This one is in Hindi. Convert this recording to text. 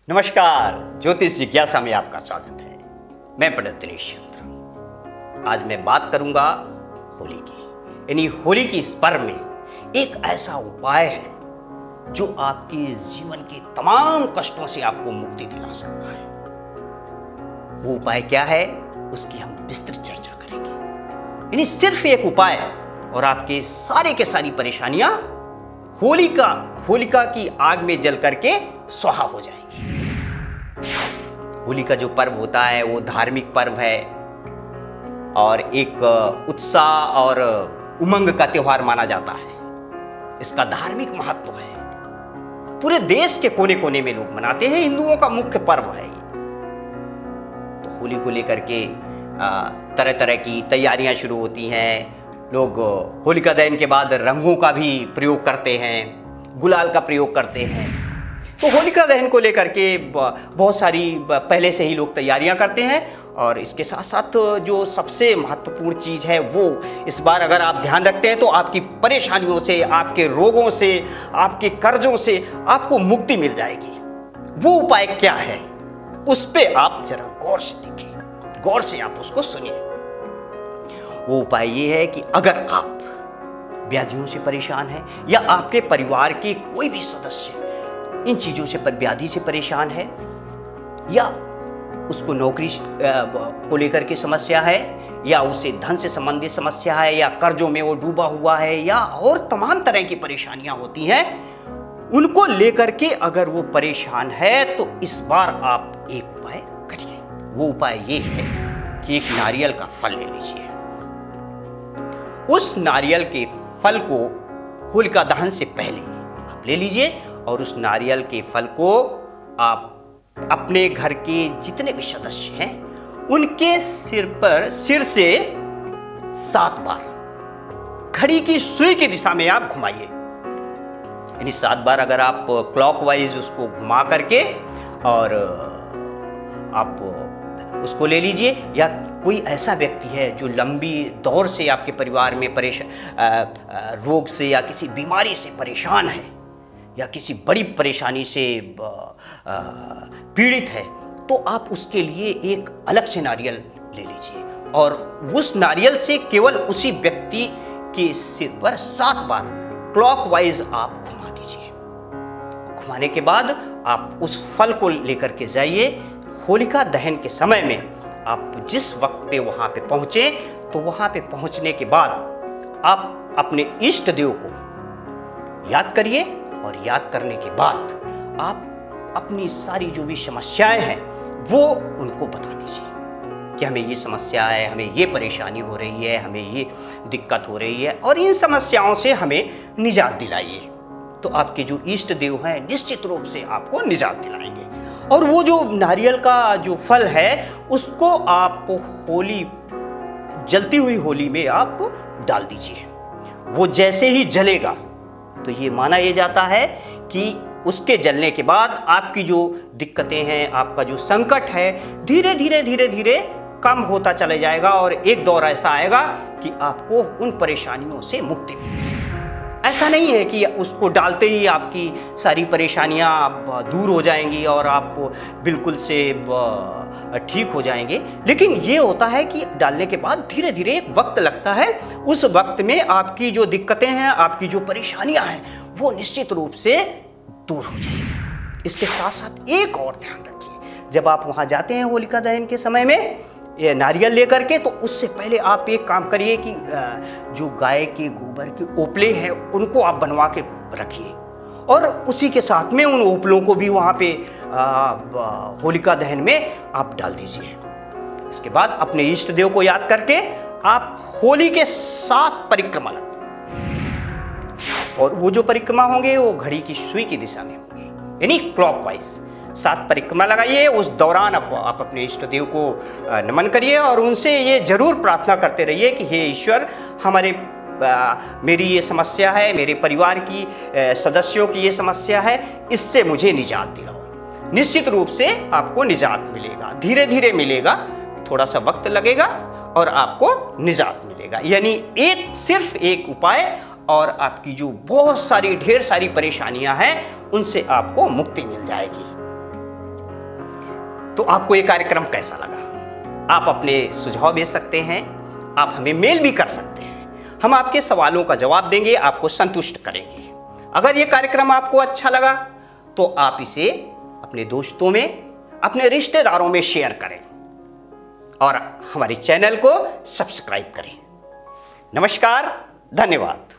नमस्कार, ज्योतिष जिज्ञासा में आपका स्वागत है। मैं पंडित दिनेश चंद्र। आज मैं बात करूंगा होली की, यानी होली की इस पर्व में एक ऐसा उपाय है जो आपके जीवन के तमाम कष्टों से आपको मुक्ति दिला सकता है। वो उपाय क्या है, उसकी हम विस्तृत चर्चा करेंगे। यानी सिर्फ एक उपाय और आपके सारे के सारी परेशानियां होलिका की आग में जल करके स्वाहा हो जाएगी। होली का जो पर्व होता है वो धार्मिक पर्व है और एक उत्साह और उमंग का त्योहार माना जाता है। इसका धार्मिक महत्व है, पूरे देश के कोने कोने में लोग मनाते हैं। हिंदुओं का मुख्य पर्व है ये। तो होली को लेकर के तरह तरह की तैयारियां शुरू होती हैं। लोग होलिका दहन के बाद रंगों का भी प्रयोग करते हैं, गुलाल का प्रयोग करते हैं। तो होलिका दहन को लेकर के बहुत सारी पहले से ही लोग तैयारियां करते हैं। और इसके साथ साथ जो सबसे महत्वपूर्ण चीज़ है वो इस बार अगर आप ध्यान रखते हैं तो आपकी परेशानियों से, आपके रोगों से, आपके कर्जों से आपको मुक्ति मिल जाएगी। वो उपाय क्या है, उस पर आप जरा गौर से देखिए, गौर से आप उसको सुनिए। वो उपाय ये है कि अगर आप व्याधियों से परेशान हैं या आपके परिवार के कोई भी सदस्य इन चीज़ों से व्याधि से परेशान है, या उसको नौकरी को लेकर के समस्या है, या उसे धन से संबंधित समस्या है, या कर्जों में वो डूबा हुआ है, या और तमाम तरह की परेशानियां होती हैं, उनको लेकर के अगर वो परेशान है तो इस बार आप एक उपाय करिए। वो उपाय ये है कि एक नारियल का फल ले लीजिए। उस नारियल के फल को होलिका दहन से पहले आप ले लीजिए और उस नारियल के फल को आप अपने घर के जितने भी सदस्य हैं उनके सिर से 7 बार घड़ी की सुई की दिशा में आप घुमाइए। यानी 7 बार अगर आप क्लॉकवाइज उसको घुमा करके और आप उसको ले लीजिए। या कोई ऐसा व्यक्ति है जो लंबी दौर से आपके परिवार में रोग से या किसी बीमारी से परेशान है या किसी बड़ी परेशानी से पीड़ित है, तो आप उसके लिए एक अलग से नारियल ले लीजिए और उस नारियल से केवल उसी व्यक्ति के सिर पर 7 बार क्लॉकवाइज आप घुमा दीजिए। घुमाने के बाद आप उस फल को लेकर के जाइए। होलिका दहन के समय में आप जिस वक्त पे वहाँ पे पहुँचे, तो वहाँ पे पहुँचने के बाद आप अपने इष्ट देव को याद करिए और याद करने के बाद आप अपनी सारी जो भी समस्याएं हैं वो उनको बता दीजिए कि हमें ये समस्या है, हमें ये परेशानी हो रही है, हमें ये दिक्कत हो रही है और इन समस्याओं से हमें निजात दिलाइए। तो आपके जो इष्ट देव हैं निश्चित रूप से आपको निजात दिलाएंगे। और वो जो नारियल का जो फल है उसको आप जलती हुई होली में आप डाल दीजिए। वो जैसे ही जलेगा तो ये माना ये जाता है कि उसके जलने के बाद आपकी जो दिक्कतें हैं, आपका जो संकट है, धीरे धीरे कम होता चले जाएगा और एक दौर ऐसा आएगा कि आपको उन परेशानियों से मुक्ति मिल जाएगी। ऐसा नहीं है कि उसको डालते ही आपकी सारी परेशानियां दूर हो जाएंगी और आप बिल्कुल से ठीक हो जाएंगे, लेकिन ये होता है कि डालने के बाद धीरे धीरे एक वक्त लगता है। उस वक्त में आपकी जो दिक्कतें हैं, आपकी जो परेशानियां हैं, वो निश्चित रूप से दूर हो जाएगी। इसके साथ साथ एक और ध्यान रखिए, जब आप वहाँ जाते हैं होलिका दहन के समय में ये नारियल लेकर के, तो उससे पहले आप एक काम करिए कि जो गाय के गोबर के ओपले हैं उनको आप बनवा के रखिए और उसी के साथ में उन ओपलों को भी वहाँ पे होलिका दहन में आप डाल दीजिए। इसके बाद अपने इष्ट देव को याद करके आप होली के 7 परिक्रमा लगाइए और वो जो परिक्रमा होंगे वो घड़ी की सुई की दिशा में होंगे, यानी क्लॉकवाइज 7 परिक्रमा लगाइए। उस दौरान आप अपने इष्ट देव को नमन करिए और उनसे ये जरूर प्रार्थना करते रहिए कि हे ईश्वर, मेरी ये समस्या है, मेरे परिवार की सदस्यों की ये समस्या है, इससे मुझे निजात दिलाओ। निश्चित रूप से आपको निजात मिलेगा, धीरे धीरे मिलेगा, थोड़ा सा वक्त लगेगा और आपको निजात मिलेगा। यानी सिर्फ एक उपाय और आपकी जो बहुत सारी ढेर सारी परेशानियां हैं उनसे आपको मुक्ति मिल जाएगी। तो आपको ये कार्यक्रम कैसा लगा? आप अपने सुझाव भेज सकते हैं, आप हमें मेल भी कर सकते हैं। हम आपके सवालों का जवाब देंगे, आपको संतुष्ट करेंगे। अगर ये कार्यक्रम आपको अच्छा लगा तो आप इसे अपने दोस्तों में, अपने रिश्तेदारों में शेयर करें और हमारे चैनल को सब्सक्राइब करें। नमस्कार, धन्यवाद।